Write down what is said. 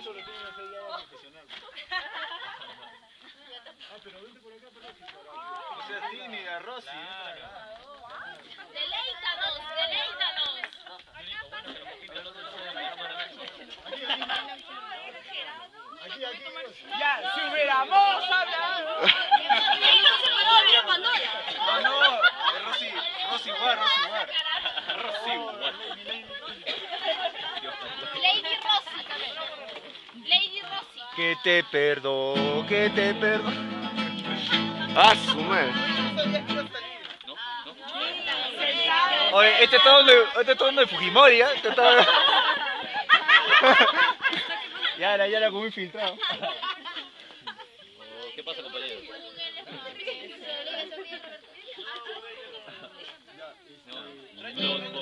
eso lo tienen que hacer ya profesional. Ah, pero vente por acá, pero o sea, tímida, Rosy. Deleítanos, deleítanos. Aquí. Ya, si hubiéramos hablado. No, Rosy War. Lady Rosy. Lady Rosy. Que te perdo. Ah, su madre. Oye, este es todo de Fujimori, ¿eh? Ya la comí infiltrado. ¿Qué pasa, compañero? No.